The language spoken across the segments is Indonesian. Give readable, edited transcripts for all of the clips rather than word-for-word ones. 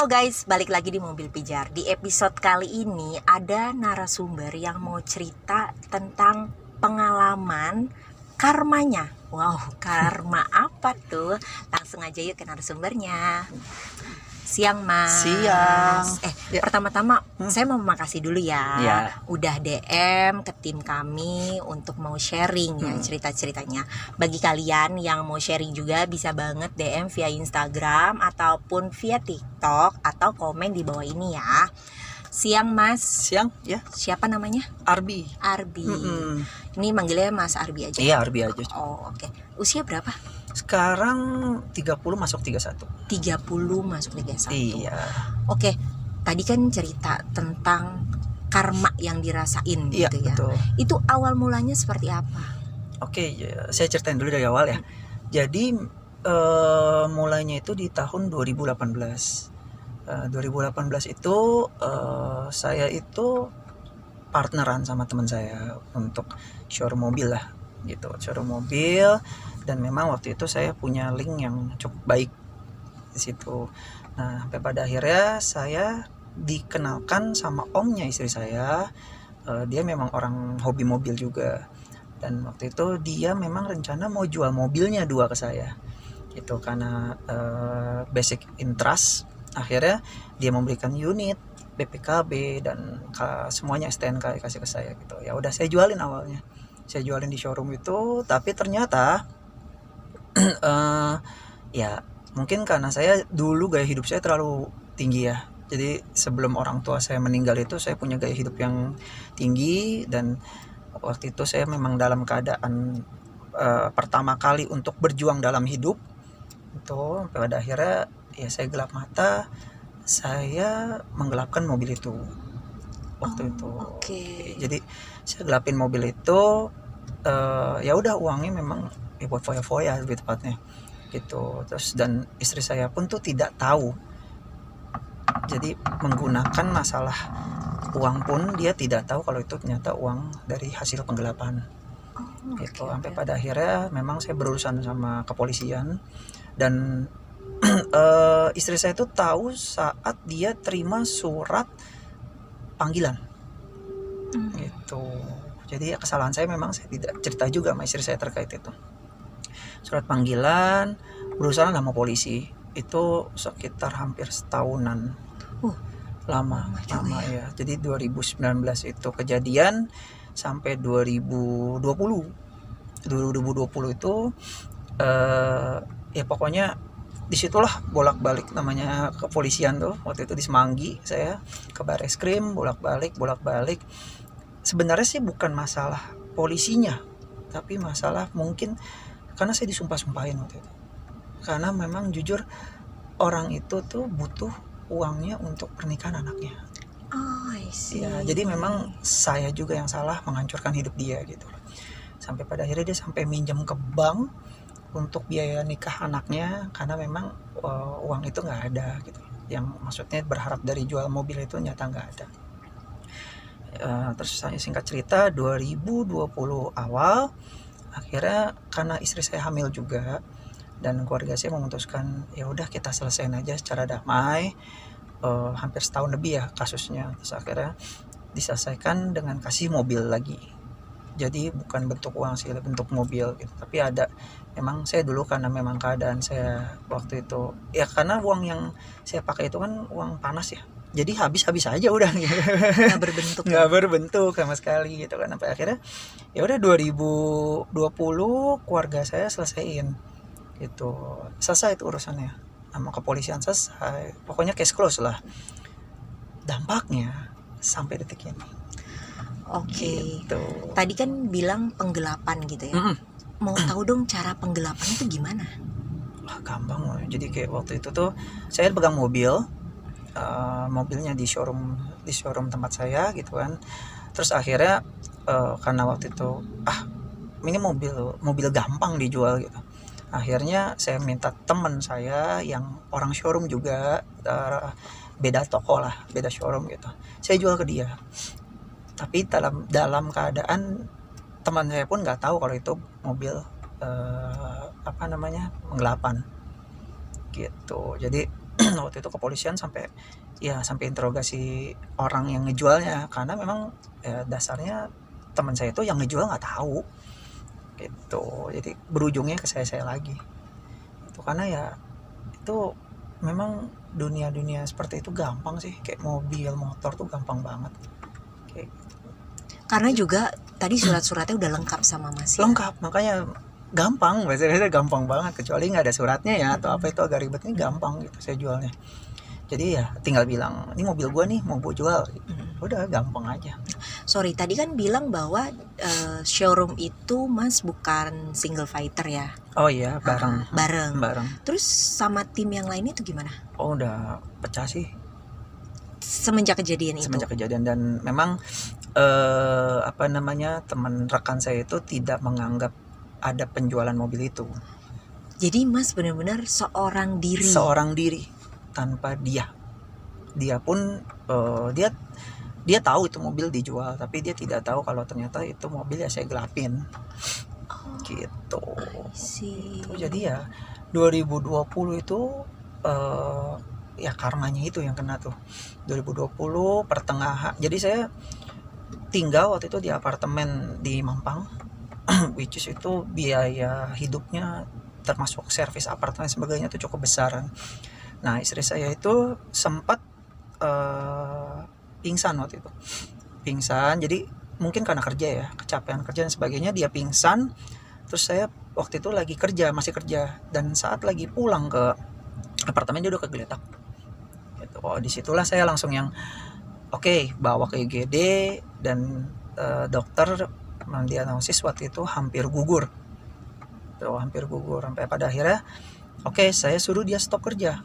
guys, balik lagi di Mobil Pijar. Di episode kali ini ada narasumber yang mau cerita tentang pengalaman karmanya. Wow, karma apa tuh? Langsung aja yuk ke narasumbernya. Siang Mas. Siang. Ya. Pertama-tama saya mau makasih dulu ya. Ya. Udah DM ke tim kami untuk mau sharing ya cerita-ceritanya. Bagi kalian yang mau sharing juga bisa banget DM via Instagram ataupun via TikTok atau komen di bawah ini ya. Siang Mas. Siang, ya. Siapa namanya? Arbi. Ini manggilnya Mas Arbi aja. Iya, Arbi aja. Oh, oke. Usia berapa? Sekarang 30 masuk 31. 30 masuk 31. Iya. Oke, tadi kan cerita tentang karma yang dirasain Iya, gitu ya. betul. Itu awal mulanya seperti apa? Oke, ya, saya ceritain dulu dari awal ya. Jadi mulainya itu di tahun 2018. 2018 itu saya itu partneran sama teman saya untuk showroom mobil lah gitu, showroom mobil, dan memang waktu itu saya punya link yang cukup baik di situ. Nah, sampai pada akhirnya saya dikenalkan sama omnya istri saya. Dia memang orang hobi mobil juga, dan waktu itu dia memang rencana mau jual mobilnya dua ke saya gitu, karena basic interest. Akhirnya dia memberikan unit BPKB dan semuanya STNK dikasih ke saya gitu. Ya udah, saya jualin awalnya. Saya jualin di showroom itu, tapi ternyata ya mungkin karena saya dulu gaya hidup saya terlalu tinggi ya. Jadi sebelum orang tua saya meninggal itu saya punya gaya hidup yang tinggi, dan waktu itu saya memang dalam keadaan pertama kali untuk berjuang dalam hidup itu. Pada akhirnya ya saya gelap mata, saya menggelapkan mobil itu waktu itu. Okay. Jadi saya gelapin mobil itu, ya udah, uangnya memang ya buat foya-foya lebih tepatnya gitu. Terus dan istri saya pun tuh tidak tahu, jadi menggunakan masalah uang pun dia tidak tahu kalau itu ternyata uang dari hasil penggelapan gitu. Sampai pada akhirnya memang saya berurusan sama kepolisian, dan istri saya itu tahu saat dia terima surat panggilan gitu. Jadi kesalahan saya memang saya tidak cerita juga sama istri saya terkait itu. Surat panggilan, berurusan sama polisi itu sekitar hampir setahunan. Lama ya. Jadi 2019 itu kejadian sampai 2020 itu ya pokoknya disitulah bolak-balik namanya kepolisian tuh. Waktu itu di Semanggi saya ke Bareskrim, bolak-balik. Sebenarnya sih bukan masalah polisinya, tapi masalah mungkin karena saya disumpah-sumpahin waktu itu. Karena memang jujur orang itu tuh butuh uangnya untuk pernikahan anaknya. Oh, I see. Ya, jadi memang saya juga yang salah menghancurkan hidup dia gitu. Sampai pada akhirnya dia sampai minjem ke bank untuk biaya nikah anaknya, karena memang uang itu nggak ada gitu. Yang maksudnya berharap dari jual mobil itu nyata nggak ada. Terus saya singkat cerita 2020 awal akhirnya karena istri saya hamil juga, dan keluarga saya memutuskan ya udah kita selesaiin aja secara damai. Hampir setahun lebih ya kasusnya. Terus akhirnya diselesaikan dengan kasih mobil lagi. Jadi bukan bentuk uang sih, bentuk mobil gitu. Tapi ada, memang saya dulu karena memang keadaan saya waktu itu ya, karena uang yang saya pakai itu kan uang panas ya. Jadi habis aja udah gitu. Nggak berbentuk sama sekali gitu kan. Sampai akhirnya ya udah 2020 keluarga saya selesaiin gitu. Selesai itu urusannya sama kepolisian, selesai. Pokoknya case close lah. Dampaknya sampai detik ini. Oke. Gitu. Tadi kan bilang penggelapan gitu ya. Mau tahu dong cara penggelapan itu gimana? Gampang loh. Jadi kayak waktu itu tuh saya pegang mobil, mobilnya di showroom tempat saya gitu kan. Terus akhirnya karena waktu itu ini mobil gampang dijual gitu. Akhirnya saya minta teman saya yang orang showroom juga, beda toko lah, beda showroom gitu. Saya jual ke dia. Tapi dalam keadaan teman saya pun nggak tahu kalau itu mobil penggelapan gitu. Jadi waktu itu kepolisian sampai interogasi orang yang ngejualnya, karena memang dasarnya teman saya itu yang ngejual nggak tahu gitu. Jadi berujungnya ke saya lagi itu, karena ya itu memang dunia seperti itu gampang sih, kayak mobil motor tuh gampang banget kayak Karena juga tadi surat-suratnya udah lengkap sama Mas ya? lengkap, makanya gampang, biasanya gampang banget, kecuali nggak ada suratnya ya atau apa, itu agak ribet. Ini gampang gitu saya jualnya, jadi ya tinggal bilang ini mobil gua nih mau gua jual gitu. Udah gampang aja. Sorry, tadi kan bilang bahwa showroom itu Mas bukan single fighter ya? Oh iya, bareng. Terus sama tim yang lainnya itu gimana? Oh udah pecah sih Semenjak kejadian itu? semenjak kejadian, dan memang teman rekan saya itu tidak menganggap ada penjualan mobil itu. Jadi Mas benar-benar seorang diri Tanpa dia pun dia tahu itu mobil dijual, tapi dia tidak tahu kalau ternyata itu mobil ya saya gelapin gitu. sih. Jadi ya 2020 itu ya karmanya itu yang kena tuh. 2020 pertengahan, jadi saya tinggal waktu itu di apartemen di Mampang which is itu biaya hidupnya termasuk servis apartemen sebagainya itu cukup besaran. Nah istri saya itu sempat pingsan waktu itu, jadi mungkin karena kerja ya, kecapean kerja dan sebagainya, dia pingsan. Terus saya waktu itu masih kerja, dan saat lagi pulang ke apartemen dia udah kegeletak gitu. Disitulah saya langsung yang bawa ke IGD, dan dokter mendiagnosis waktu itu hampir gugur sampai pada akhirnya saya suruh dia stop kerja.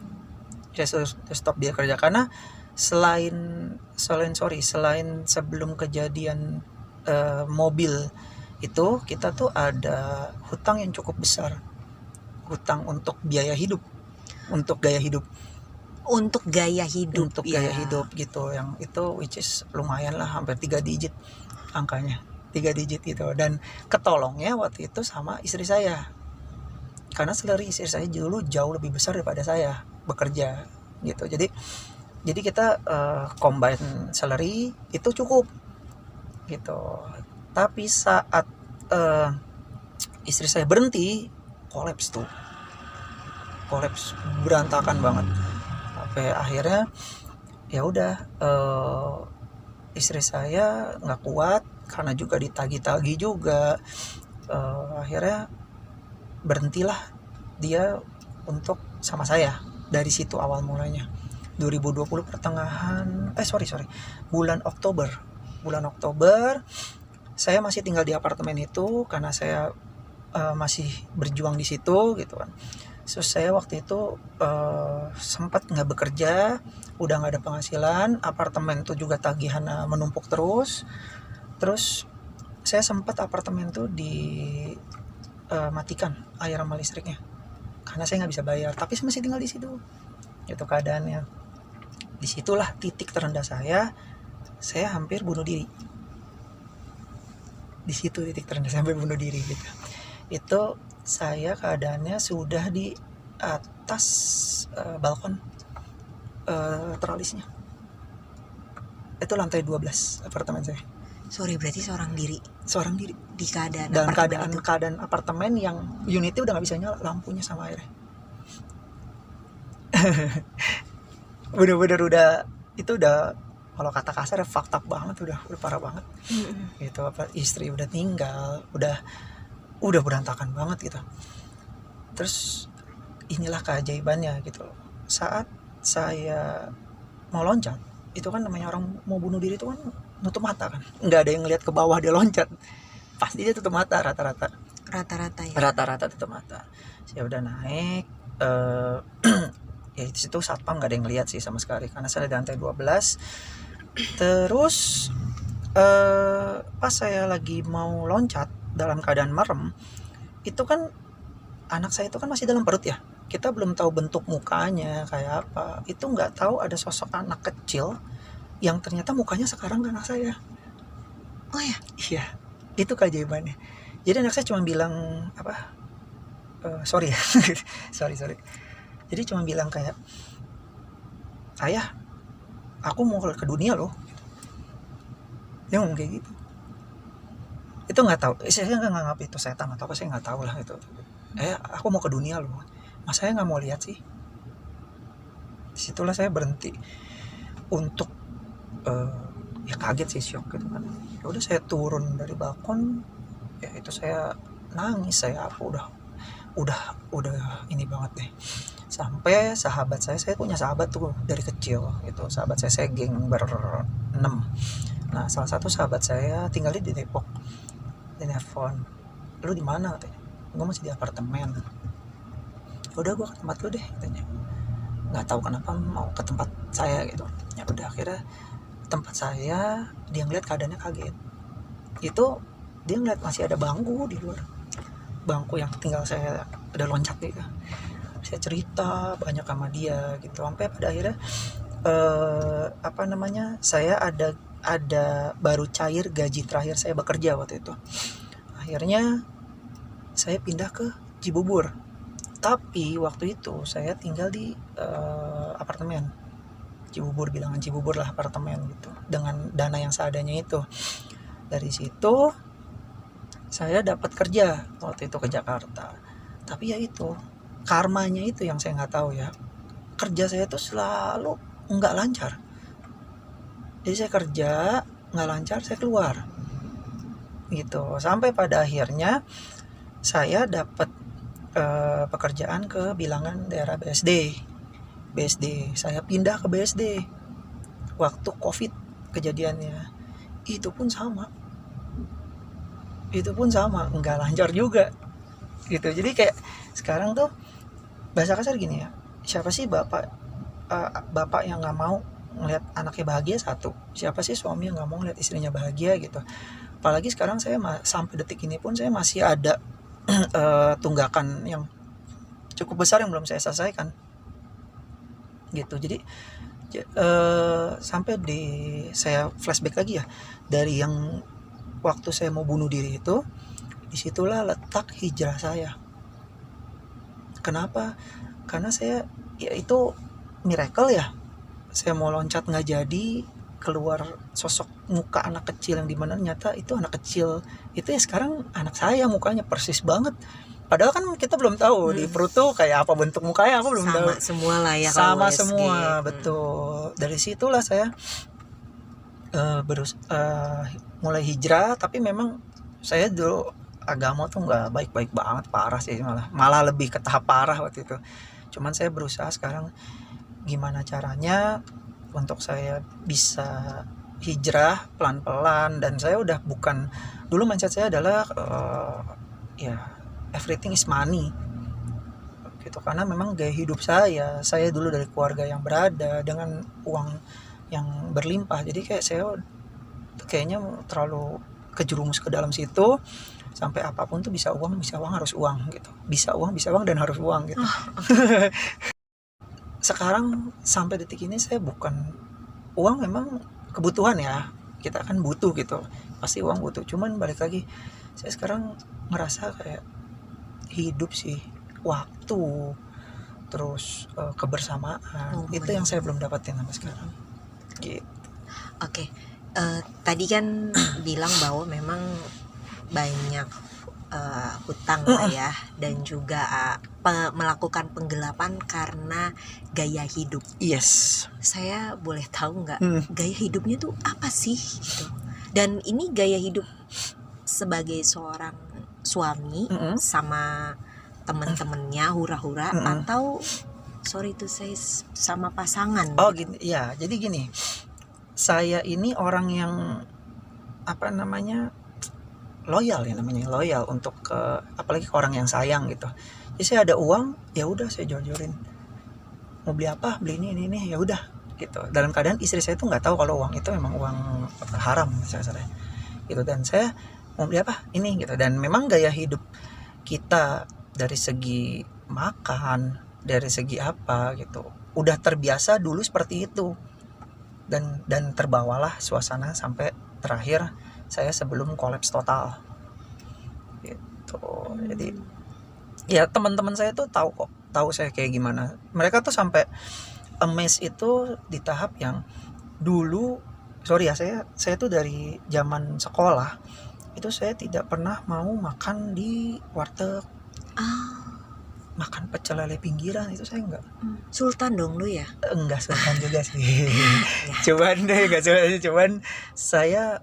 Karena selain sebelum kejadian mobil itu, kita tuh ada hutang yang cukup besar, hutang untuk biaya hidup, untuk gaya hidup gitu, yang itu which is lumayan lah, hampir 3 digit angkanya, 3 digit gitu. Dan ketolongnya waktu itu sama istri saya, karena salary istri saya dulu jauh lebih besar daripada saya bekerja gitu. Jadi kita combine salary itu cukup gitu. Tapi saat istri saya berhenti, kolaps berantakan banget. Sampai akhirnya ya udah istri saya nggak kuat, karena juga ditagi-tagi juga, akhirnya berhentilah dia untuk sama saya. Dari situ awal mulanya 2020 pertengahan bulan Oktober saya masih tinggal di apartemen itu karena saya masih berjuang di situ gitu kan. Terus saya waktu itu sempat nggak bekerja, udah nggak ada penghasilan, apartemen itu juga tagihan menumpuk terus. Saya sempat apartemen itu dimatikan air sama listriknya karena saya nggak bisa bayar, tapi saya masih tinggal di situ. Itu keadaannya. Disitulah titik terendah saya hampir bunuh diri. Di situ titik terendah saya hampir bunuh diri gitu. Itu saya keadaannya sudah di atas balkon teralisnya. Itu lantai 12 apartemen saya. Sorry, berarti seorang diri di keadaan dalam apartemen keadaan apartemen yang unitnya udah nggak bisa nyala lampunya sama airnya. Bener-bener udah kalau kata kasar ya fucked up banget, udah parah banget. Gitu, istri udah tinggal, udah berantakan banget gitu. Terus inilah keajaibannya gitu. Saat saya mau loncat, itu kan namanya orang mau bunuh diri itu kan nutup mata kan, nggak ada yang ngeliat ke bawah dia loncat, pasti dia tutup mata rata-rata tutup mata. Saya udah naik, ya di situ satpam nggak ada yang lihat sih sama sekali karena saya di lantai 12. Terus pas saya lagi mau loncat dalam keadaan merem, itu kan anak saya itu kan masih dalam perut ya, kita belum tahu bentuk mukanya kayak apa. Itu nggak tahu ada sosok anak kecil yang ternyata mukanya sekarang anak saya. Oh ya? Iya, itu keajaibannya. Jadi anak saya cuma bilang sorry ya sorry. Jadi cuma bilang kayak, ayah aku mau ke dunia loh, dia ngomong kayak gitu. Itu nggak tahu, saya nggak nganggap itu setan atau apa, saya nggak tahu lah itu. Aku mau ke dunia loh, mas saya nggak mau lihat sih. Disitulah saya berhenti untuk ya kaget sih, shock gitu kan. Ya udah saya turun dari balkon, ya itu saya nangis, saya udah ini banget deh. Sampai sahabat saya punya sahabat tuh dari kecil gitu, sahabat saya geng berenam. Nah salah satu sahabat saya tinggalnya di Depok, dia nelfon, lu di mana katanya, gue masih di apartemen. Udah gue ke tempat lu deh katanya, nggak tahu kenapa mau ke tempat saya gitu. Ya udah akhirnya tempat saya, dia ngeliat keadaannya kaget. Itu dia ngeliat masih ada bangku di luar, bangku yang tinggal saya ada loncat gitu. Saya cerita banyak sama dia gitu, sampai pada akhirnya saya ada baru cair gaji terakhir saya bekerja waktu itu. Akhirnya saya pindah ke Cibubur, tapi waktu itu saya tinggal di apartemen Cibubur, bilangan Cibubur lah, apartemen gitu, dengan dana yang seadanya itu. Dari situ saya dapat kerja waktu itu ke Jakarta. Tapi ya itu, karmanya itu yang saya nggak tahu ya. Kerja saya tuh selalu nggak lancar. Jadi saya kerja nggak lancar, saya keluar gitu. Sampai pada akhirnya saya dapat pekerjaan ke bilangan daerah BSD. Saya pindah ke BSD waktu COVID kejadiannya. Itu pun sama, nggak lancar juga gitu. Jadi kayak sekarang tuh bahasa kasar gini ya, siapa sih bapak yang nggak mau ngeliat anaknya bahagia? Satu, siapa sih suami yang nggak mau ngeliat istrinya bahagia gitu? Apalagi sekarang saya sampai detik ini pun saya masih ada tunggakan yang cukup besar yang belum saya selesaikan gitu. Jadi sampai saya flashback lagi ya, dari yang waktu saya mau bunuh diri itu, disitulah letak hijrah saya. Kenapa? Karena saya, ya itu miracle ya, saya mau loncat nggak jadi, keluar sosok muka anak kecil yang dimana nyata itu anak kecil itu ya sekarang anak saya, mukanya persis banget. Padahal kan kita belum tahu di perut tuh kayak apa, bentuk mukanya apa belum tahu. Sama semua lah ya, Sama kalau semua, SG. betul. Dari situlah saya mulai hijrah. Tapi memang saya dulu agama tuh nggak baik-baik banget, parah sih, malah lebih ke tahap parah waktu itu. Cuman saya berusaha sekarang gimana caranya untuk saya bisa hijrah pelan-pelan. Dan saya udah bukan, dulu mindset saya adalah ya everything is money gitu, karena memang gaya hidup saya dulu dari keluarga yang berada dengan uang yang berlimpah. Jadi kayak saya kayaknya terlalu kejerumus ke dalam situ, sampai apapun tuh bisa uang harus uang gitu, bisa uang dan harus uang gitu. Sekarang sampai detik ini saya bukan, uang memang kebutuhan ya, kita kan butuh gitu, pasti uang butuh. Cuman balik lagi, saya sekarang ngerasa kayak hidup sih, waktu, terus kebersamaan, itu yang saya belum dapatin sampai sekarang gitu. Oke. Tadi kan bilang bahwa memang banyak hutang lah ya, dan juga melakukan penggelapan karena gaya hidup. Yes. Saya boleh tahu nggak gaya hidupnya tuh apa sih gitu? Dan ini gaya hidup sebagai seorang suami sama temen-temennya hura-hura, atau sorry to say sama pasangan? Oh gini ya, jadi gini, saya ini orang yang loyal untuk apalagi ke orang yang sayang gitu. Jadi saya ada uang, ya udah saya jor-jorin, mau beli apa, beli ini ya udah gitu. Dalam keadaan istri saya tuh nggak tahu kalau uang itu memang uang haram saya gitu. Dan saya mau beli apa, ini gitu. Dan memang gaya hidup kita dari segi makan, dari segi apa gitu, udah terbiasa dulu seperti itu. Dan terbawalah suasana sampai terakhir saya sebelum kolaps total gitu. Jadi ya teman-teman saya tuh tahu saya kayak gimana. Mereka tuh sampai amazed itu di tahap yang dulu, sorry ya, saya tuh dari zaman sekolah itu saya tidak pernah mau makan di warteg, makan pecel lele pinggiran itu saya Sultan dong lu ya? enggak sultan juga sih. Cuman saya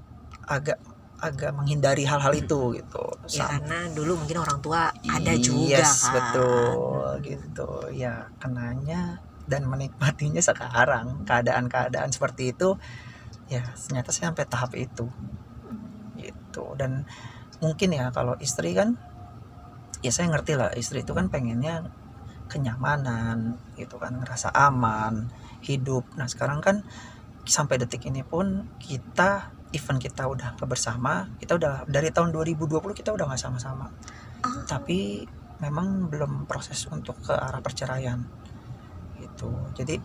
agak menghindari hal-hal itu gitu. Ya karena dulu mungkin orang tua ada juga Yes, kan. betul gitu. Ya kenanya dan menikmatinya sekarang keadaan-keadaan seperti itu, ya ternyata saya sampai tahap itu gitu. Dan mungkin ya kalau istri kan, ya saya ngerti lah, istri itu kan pengennya kenyamanan gitu kan, ngerasa aman hidup. Nah sekarang kan sampai detik ini pun kita, even kita udah bersama, kita udah dari tahun 2020 kita udah nggak sama-sama, tapi memang belum proses untuk ke arah perceraian gitu. Jadi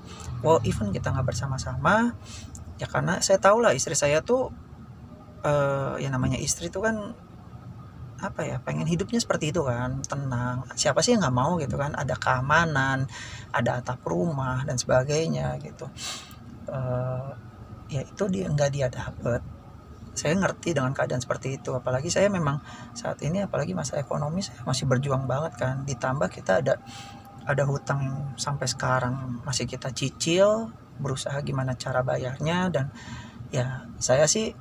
even kita nggak bersama-sama, ya karena saya tahu lah istri saya tuh ya namanya istri tuh kan apa ya, pengen hidupnya seperti itu kan, tenang. Siapa sih yang nggak mau gitu kan, ada keamanan, ada atap rumah dan sebagainya gitu. Ya itu nggak dia dapet. Saya ngerti dengan keadaan seperti itu, apalagi saya memang saat ini, apalagi masa ekonomi saya masih berjuang banget kan, ditambah kita ada hutang yang sampai sekarang masih kita cicil, berusaha gimana cara bayarnya. Dan ya saya sih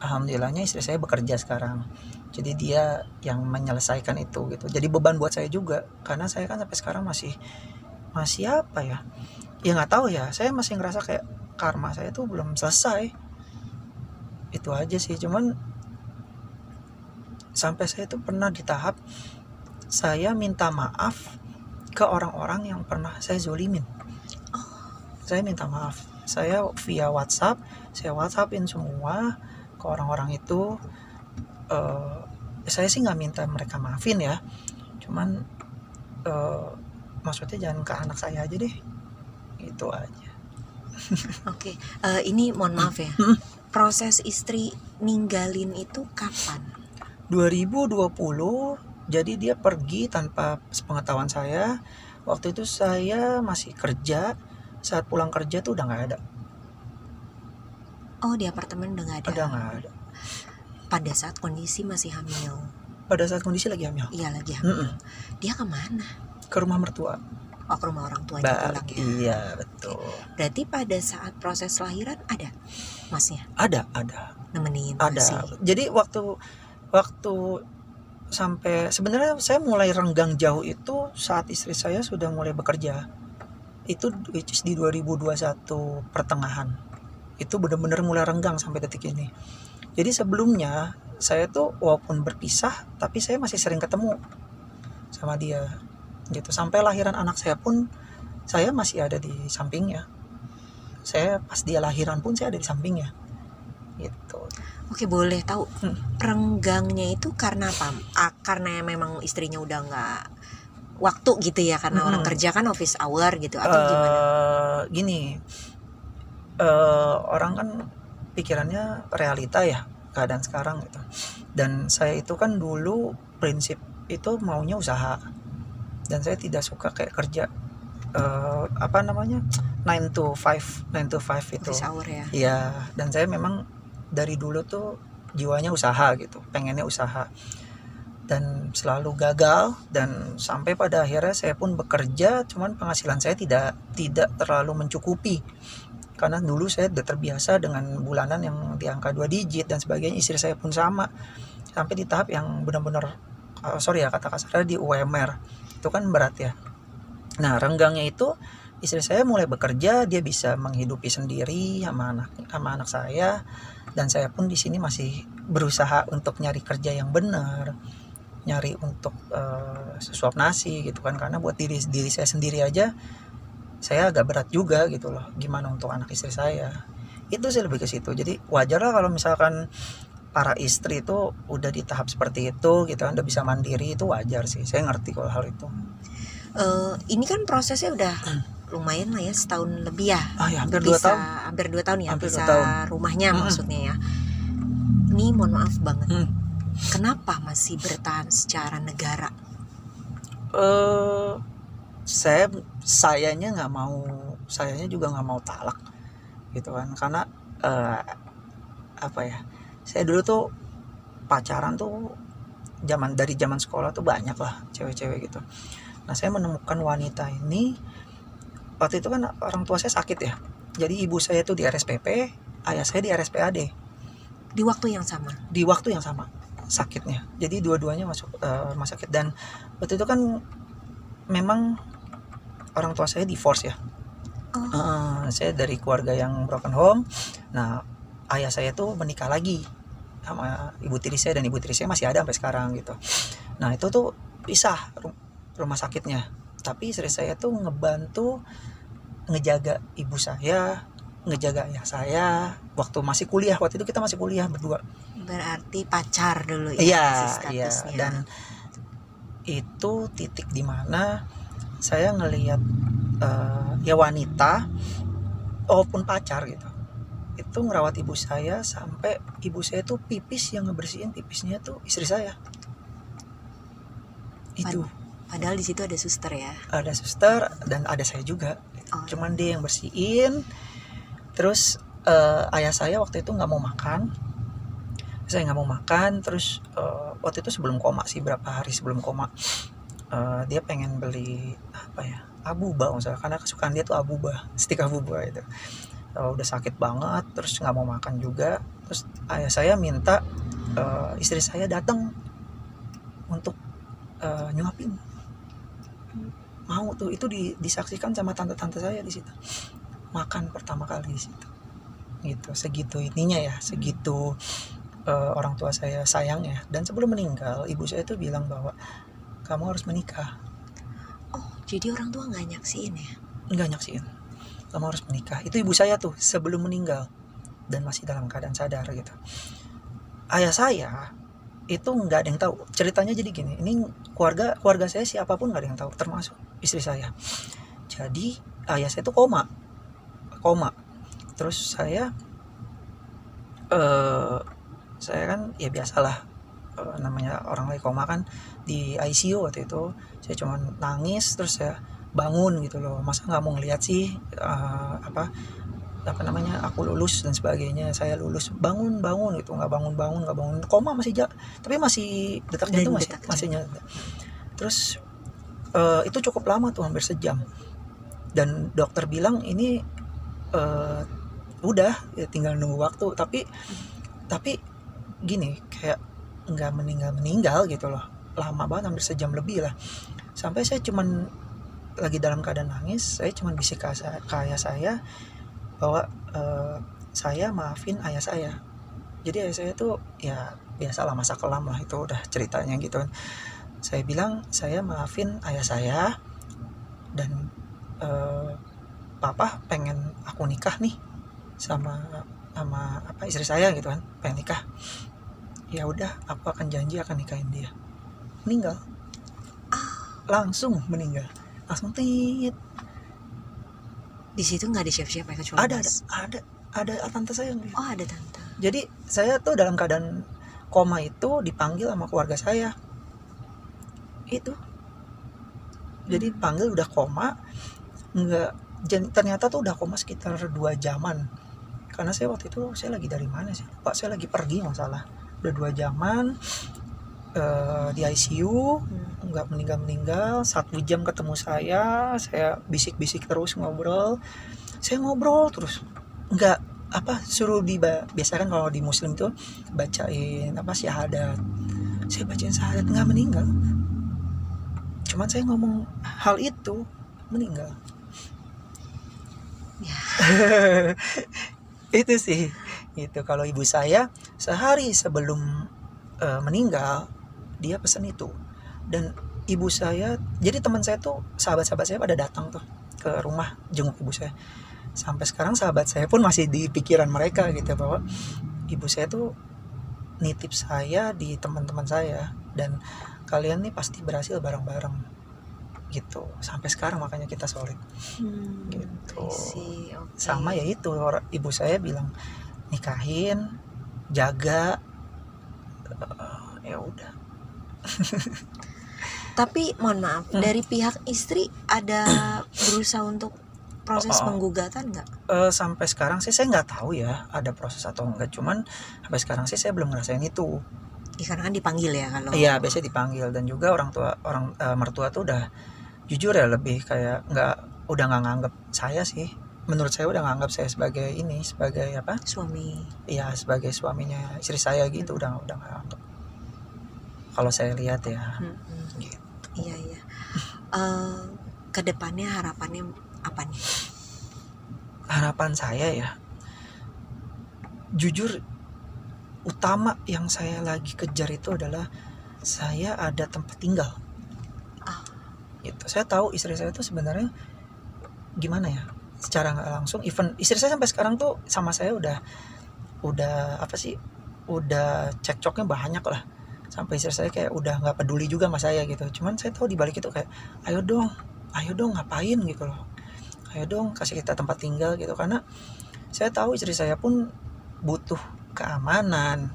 alhamdulillahnya istri saya bekerja sekarang, jadi dia yang menyelesaikan itu gitu. Jadi beban buat saya juga, karena saya kan sampai sekarang masih apa ya nggak tahu ya, saya masih ngerasa kayak karma saya tuh belum selesai. Itu aja sih. Cuman sampai saya tuh pernah di tahap saya minta maaf ke orang-orang yang pernah saya zolimin. Saya minta maaf, saya via WhatsApp, saya WhatsAppin semua ke orang-orang itu. Saya sih nggak minta mereka maafin ya, cuman maksudnya jangan ke anak saya aja deh, itu aja. Oke, ini mohon maaf ya, proses istri ninggalin itu kapan? 2020, jadi dia pergi tanpa sepengetahuan saya. Waktu itu saya masih kerja, saat pulang kerja tuh udah nggak ada. Oh, di apartemen udah nggak ada? Udah nggak ada. Pada saat kondisi masih hamil? Pada saat kondisi lagi hamil. Iya, lagi hamil. Dia kemana? Ke rumah mertua. Oh, ke rumah orang tuanya pulang ya? Iya, betul. Berarti pada saat proses lahiran ada masnya? Ada. Nemenin Ada. masih? Jadi waktu sampai sebenarnya saya mulai renggang jauh itu saat istri saya sudah mulai bekerja. Itu which is di 2021 pertengahan. Itu benar-benar mulai renggang sampai detik ini. Jadi sebelumnya saya tuh walaupun berpisah, tapi saya masih sering ketemu sama dia gitu. Sampai lahiran anak saya pun saya masih ada di sampingnya. Saya pas dia lahiran pun saya ada di sampingnya gitu. Oke, boleh tahu renggangnya itu karena apa? Karena memang istrinya udah nggak waktu gitu ya, karena orang kerja kan office hour gitu, atau gimana? Gini, orang kan pikirannya realita ya, keadaan sekarang gitu. Dan saya itu kan dulu prinsip itu maunya usaha, dan saya tidak suka kayak kerja 9 to 5 itu. Office hour ya? Iya, dan saya memang dari dulu tuh jiwanya usaha gitu, pengennya usaha, dan selalu gagal. Dan sampai pada akhirnya saya pun bekerja, cuman penghasilan saya tidak terlalu mencukupi, karena dulu saya udah terbiasa dengan bulanan yang di angka 2 digit dan sebagainya. Istri saya pun sama, sampai di tahap yang benar-benar sorry ya kata kasarnya, di UMR itu kan berat ya. Nah renggangnya itu istri saya mulai bekerja, dia bisa menghidupi sendiri sama anak saya, dan saya pun di sini masih berusaha untuk nyari kerja yang benar, nyari untuk sesuap nasi gitu kan, karena buat diri saya sendiri aja saya agak berat juga gitu loh, gimana untuk anak istri saya. Itu sih lebih ke situ. Jadi wajar lah kalau misalkan para istri itu udah di tahap seperti itu gitu kan, udah bisa mandiri, itu wajar sih, saya ngerti kalau hal itu. Ini kan prosesnya udah lumayan lah ya, setahun lebih ya. Ya hampir 2 tahun. Hampir 2 tahun ya, Hampir 2 pisah tahun. rumahnya maksudnya ya. Ini mohon maaf banget, kenapa masih bertahan secara negara? Sayanya nggak mau sayanya juga nggak mau talak gitu kan, karena apa ya, saya dulu tuh pacaran tuh dari zaman sekolah tuh banyak lah cewek-cewek gitu. Nah saya menemukan wanita ini waktu itu kan orang tua saya sakit ya, jadi ibu saya tuh di RSPP, ayah saya di RSPAD Di waktu yang sama. di waktu yang sama sakitnya, jadi dua-duanya masuk rumah sakit. Dan waktu itu kan memang orang tua saya divorce ya. Saya dari keluarga yang broken home. Nah ayah saya tuh menikah lagi sama ibu tiri saya, dan ibu tiri saya masih ada sampai sekarang gitu. Nah itu tuh pisah rumah sakitnya, tapi istri saya tuh ngebantu ngejaga ibu saya, ngejaga ayah saya waktu masih kuliah. Waktu itu kita masih kuliah berdua. Berarti pacar dulu ya Iya, masih iya. statusnya. Dan itu titik dimana saya ngelihat ya wanita walaupun pacar gitu, itu ngerawat ibu saya sampai ibu saya tuh pipis, yang ngebersihin pipisnya tuh istri saya. Itu Padahal di situ ada suster ya. ada suster dan ada saya juga. Oh. Cuman dia yang bersihin. Terus ayah saya waktu itu nggak mau makan. Saya nggak mau makan. Terus waktu itu sebelum koma sih, berapa hari sebelum koma, dia pengen beli apa ya, abuba misalnya, karena kesukaan dia tuh abuba, stik abuba itu. Udah sakit banget, terus nggak mau makan juga. Terus ayah saya minta istri saya datang untuk nyuapin. Mau tuh, itu disaksikan sama tante-tante saya di situ, makan pertama kali di situ gitu. Segitu ininya ya, segitu orang tua saya sayang ya. Dan sebelum meninggal ibu saya tuh bilang bahwa kamu harus menikah. Oh, jadi orang tua nggak nyaksiin ya? Nggak nyaksiin, kamu harus menikah. Itu ibu saya tuh sebelum meninggal dan masih dalam keadaan sadar gitu. Ayah saya itu nggak ada yang tahu ceritanya. Jadi gini, ini keluarga saya siapapun nggak ada yang tahu, termasuk istri saya. Jadi ayah saya tuh koma. Terus saya kan ya biasalah, namanya orang lagi koma kan di ICU. Waktu itu saya cuma nangis, terus saya bangun gitu loh. Masa nggak mau ngeliat sih apa namanya, aku lulus dan sebagainya, saya lulus, bangun gitu, nggak bangun, koma masih tapi masih detak jantung, masih nyata. Terus itu cukup lama tuh, hampir sejam. Dan dokter bilang ini udah ya, tinggal nunggu waktu. Tapi gini, kayak nggak meninggal gitu loh, lama banget, hampir sejam lebih lah. Sampai saya cuman lagi dalam keadaan nangis, saya cuman bisik ke ayah saya bahwa saya maafin ayah saya. Jadi ayah saya tuh ya biasalah, masa kelam lah, itu udah ceritanya gitu kan. Saya bilang saya maafin ayah saya, dan papa pengen aku nikah nih sama apa istri saya gitu kan, pengen nikah. Ya udah, aku akan janji akan nikahin dia. Meninggal, langsung meninggal, langsung tit. Di situ nggak ada siapa-siapa ya, kecuali ada tante saya. Oh, ada tante. Jadi saya tuh dalam keadaan koma itu dipanggil sama keluarga saya itu. Jadi panggil udah koma, ternyata tuh udah koma sekitar 2 jaman. Karena saya waktu itu, saya lagi dari mana sih, Pak, saya lagi pergi masalah. Udah 2 jaman di ICU, nggak meninggal. 1 jam ketemu saya bisik-bisik terus, saya ngobrol terus, nggak suruh biasa kan kalau di muslim tuh bacain syahadat. Saya bacain syahadat, nggak meninggal. Cuman saya ngomong hal itu, meninggal. Ya. Itu sih itu. Kalau ibu saya sehari sebelum meninggal, dia pesan itu. Dan ibu saya, jadi teman saya tuh, sahabat-sahabat saya pada datang tuh ke rumah jenguk ibu saya. Sampai sekarang sahabat saya pun masih di pikiran mereka gitu, bahwa ibu saya tuh nitip saya di teman-teman saya, dan kalian nih pasti berhasil bareng-bareng gitu. Sampai sekarang makanya kita solid gitu. Okay. Sama ya itu, ibu saya bilang nikahin, jaga, ya udah. Tapi mohon maaf, dari pihak istri ada berusaha untuk proses Oh, penggugatan nggak? sampai sekarang sih saya nggak tahu ya ada proses atau enggak, cuman sampai sekarang sih saya belum ngerasain itu. Ya, karena kan dipanggil ya kalau. Iya, biasanya dipanggil, dan juga mertua tuh udah jujur ya, lebih kayak udah nggak nganggap saya sih. Menurut saya udah nganggap saya sebagai sebagai apa? Suami. Iya, sebagai suaminya istri saya gitu, udah nggak nganggap. Kalau saya lihat ya. Gitu. Iya iya. Kedepannya harapannya apa nih? Harapan saya ya, jujur utama yang saya lagi kejar itu adalah saya ada tempat tinggal. Gitu. Saya tahu istri saya tuh sebenarnya gimana ya, secara nggak langsung, even istri saya sampai sekarang tuh sama saya udah apa sih, udah cekcoknya banyak lah, sampai istri saya kayak udah nggak peduli juga sama saya gitu. Cuman saya tahu di balik itu kayak ayo dong ngapain gitu loh, ayo dong kasih kita tempat tinggal gitu, karena saya tahu istri saya pun butuh keamanan,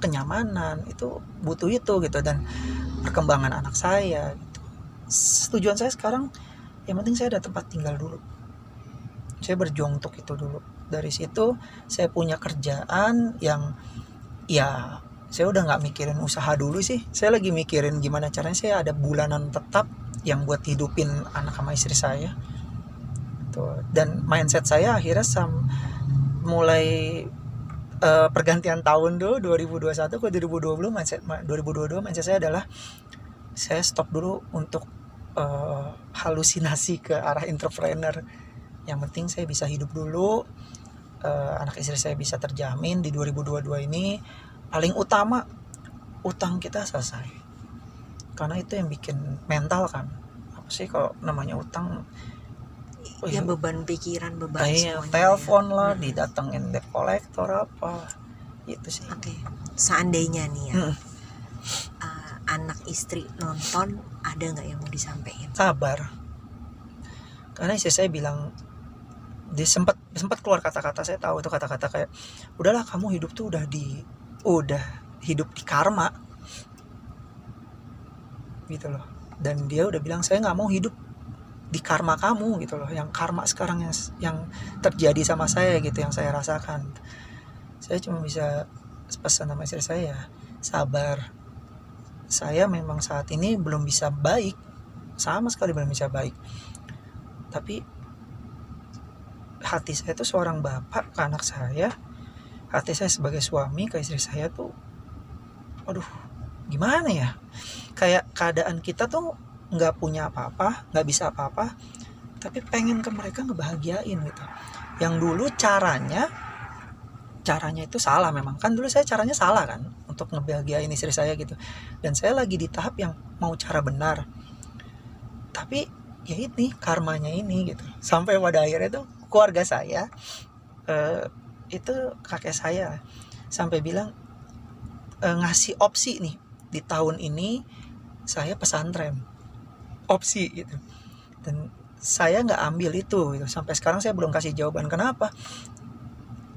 kenyamanan, itu butuh itu gitu, dan perkembangan anak saya gitu. Tujuan saya sekarang yang penting saya ada tempat tinggal dulu, saya berjuang untuk itu dulu. Dari situ saya punya kerjaan yang ya saya udah nggak mikirin usaha dulu sih, saya lagi mikirin gimana caranya saya ada bulanan tetap yang buat hidupin anak sama istri saya tuh. Dan mindset saya akhirnya mulai pergantian tahun dulu 2021 ke 2020, mindset 2022 mindset saya adalah saya stop dulu untuk halusinasi ke arah entrepreneur. Yang penting saya bisa hidup dulu, anak istri saya bisa terjamin di 2022 ini. Paling utama utang kita selesai, karena itu yang bikin mental kan. Apa sih kalau namanya utang? Ya beban pikiran, beban Kayak semuanya. telepon lah, didatengin debt collector apa, itu sih. Oke. Seandainya nih ya, anak istri nonton, ada nggak yang mau disampaikan? Sabar, karena istri saya bilang, dia sempat keluar kata-kata, saya tahu itu kata-kata kayak udahlah kamu hidup tuh udah hidup di karma gitu loh. Dan dia udah bilang saya nggak mau hidup di karma kamu gitu loh, yang karma sekarang yang terjadi sama saya gitu, yang saya rasakan. Saya cuma bisa pesan sama istri saya, sabar. Saya memang saat ini belum bisa baik, sama sekali belum bisa baik, tapi hati saya tuh seorang bapak ke anak saya, hati saya sebagai suami ke istri saya tuh, aduh gimana ya, kayak keadaan kita tuh nggak punya apa-apa, nggak bisa apa-apa, tapi pengen ke mereka ngebahagiain gitu. Yang dulu caranya itu salah, memang kan dulu saya caranya salah kan untuk ngebahagiain istri saya gitu. Dan saya lagi di tahap yang mau cara benar, tapi ya ini karmanya ini gitu. Sampai pada akhirnya tuh keluarga saya, itu kakek saya sampai bilang, ngasih opsi nih, di tahun ini saya pesantren, opsi gitu. Dan saya nggak ambil itu gitu. Sampai sekarang saya belum kasih jawaban kenapa.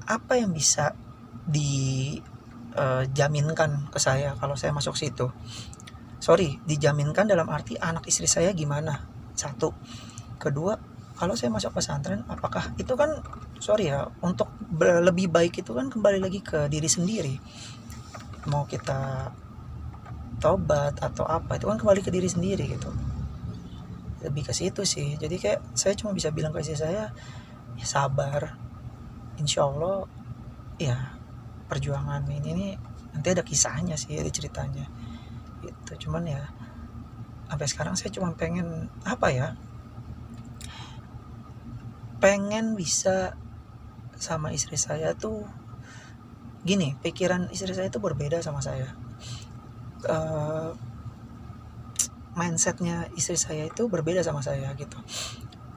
Apa yang bisa dijaminkan ke saya kalau saya masuk situ? Sorry, dijaminkan dalam arti anak istri saya gimana? Satu. Kedua, kalau saya masuk pesantren, apakah itu kan, sorry ya, untuk lebih baik itu kan kembali lagi ke diri sendiri. Mau kita tobat atau apa, itu kan kembali ke diri sendiri gitu. Lebih ke situ sih. Jadi kayak saya cuma bisa bilang ke istri saya, ya sabar, insya Allah ya perjuangan ini nanti ada kisahnya sih, ada ceritanya gitu. Cuman ya sampai sekarang saya cuma pengen apa ya, pengen bisa sama istri saya tuh gini, pikiran istri saya tuh berbeda sama saya. Mindsetnya istri saya itu berbeda sama saya gitu.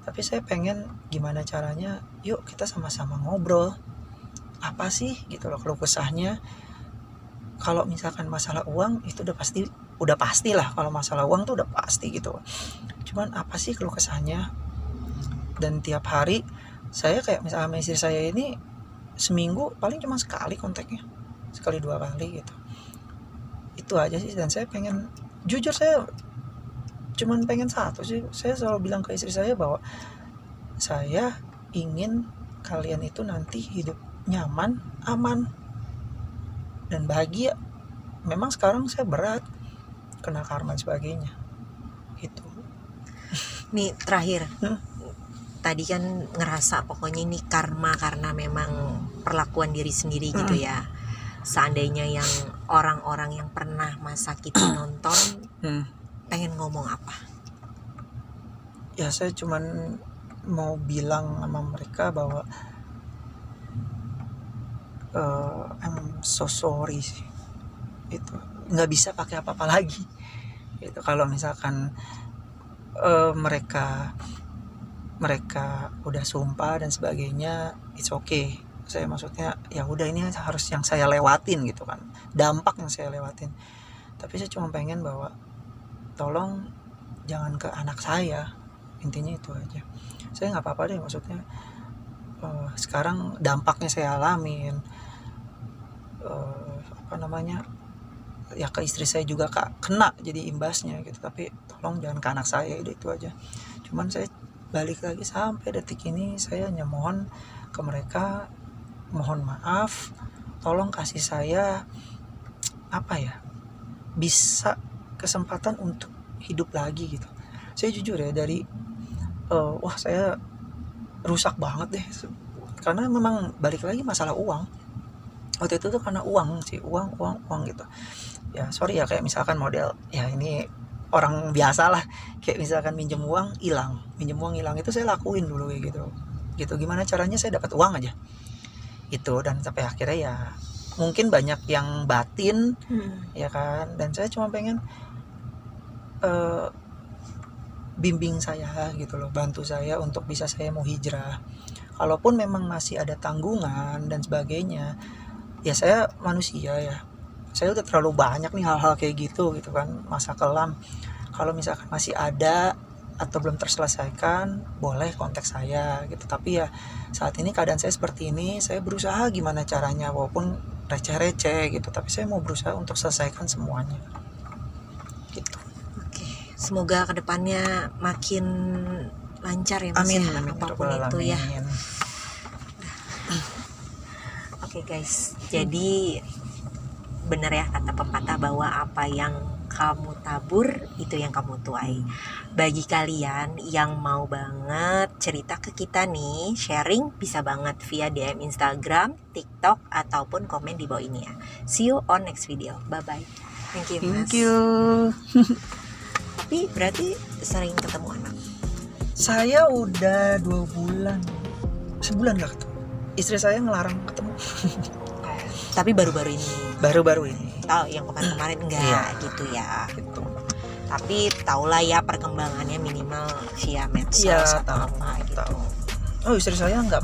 Tapi saya pengen gimana caranya, yuk kita sama-sama ngobrol, apa sih gitu loh keluh kesahnya. Kalau misalkan masalah uang itu udah pasti lah, kalau masalah uang tuh udah pasti gitu. Cuman apa sih keluh kesahnya? Dan tiap hari saya kayak misalnya sama istri saya ini seminggu paling cuma sekali kontaknya, sekali 2 kali gitu. Itu aja sih. Dan saya pengen, jujur saya cuman pengen satu sih, saya selalu bilang ke istri saya bahwa saya ingin kalian itu nanti hidup nyaman, aman, dan bahagia. Memang sekarang saya berat kena karma dan sebagainya gitu. Nih terakhir, tadi kan ngerasa pokoknya ini karma karena memang perlakuan diri sendiri gitu ya. Seandainya yang orang-orang yang pernah masa kita nonton pengen ngomong apa? Ya saya cuman mau bilang sama mereka bahwa I'm so sorry sih, itu nggak bisa pakai apa-apa lagi itu. Kalau misalkan mereka udah sumpah dan sebagainya, it's okay. Saya maksudnya ya udah, ini harus yang saya lewatin gitu kan, dampak yang saya lewatin. Tapi saya cuma pengen bahwa tolong jangan ke anak saya, intinya itu aja. Saya nggak apa-apa deh, maksudnya sekarang dampaknya saya alamin, ya ke istri saya juga kena jadi imbasnya gitu. Tapi tolong jangan ke anak saya, itu aja. Cuman saya balik lagi, sampai detik ini saya hanya mohon ke mereka, mohon maaf, tolong kasih saya bisa kesempatan untuk hidup lagi gitu. Saya jujur ya, dari saya rusak banget deh, karena memang balik lagi masalah uang. Waktu itu tuh karena uang sih, uang gitu ya. Sorry ya, kayak misalkan model ya, ini orang biasa lah, kayak misalkan minjem uang hilang itu saya lakuin dulu kayak gitu. Gimana caranya saya dapat uang aja itu. Dan sampai akhirnya ya mungkin banyak yang batin ya kan, dan saya cuma pengen bimbing saya gitu loh, bantu saya untuk bisa saya mau hijrah. Kalaupun memang masih ada tanggungan dan sebagainya, ya saya manusia ya, saya udah terlalu banyak nih hal-hal kayak gitu kan, masa kelam. Kalau misalkan masih ada atau belum terselesaikan, boleh kontak saya gitu. Tapi ya saat ini keadaan saya seperti ini, saya berusaha gimana caranya, walaupun receh-receh gitu, tapi saya mau berusaha untuk selesaikan semuanya gitu. Oke, semoga kedepannya makin lancar ya Mas. Amin, ya, amin, apapun itu ya. Oke guys, jadi benar ya kata pepatah bahwa apa yang kamu tabur itu yang kamu tuai. Bagi kalian yang mau banget cerita ke kita nih, sharing, bisa banget via DM Instagram, TikTok, ataupun komen di bawah ini ya. See you on next video. Bye bye. Thank you Mas. Thank you. Tapi berarti sering ketemu anak? Saya udah 2 bulan, sebulan gak ketemu. Istri saya ngelarang ketemu. Tapi baru-baru ini. Tahu yang kemarin-kemarin enggak iya, gitu ya. Gitu. Tapi tahulah ya perkembangannya minimal via medsos Iya, atau tahu. apa gitu. Oh, istri saya nggak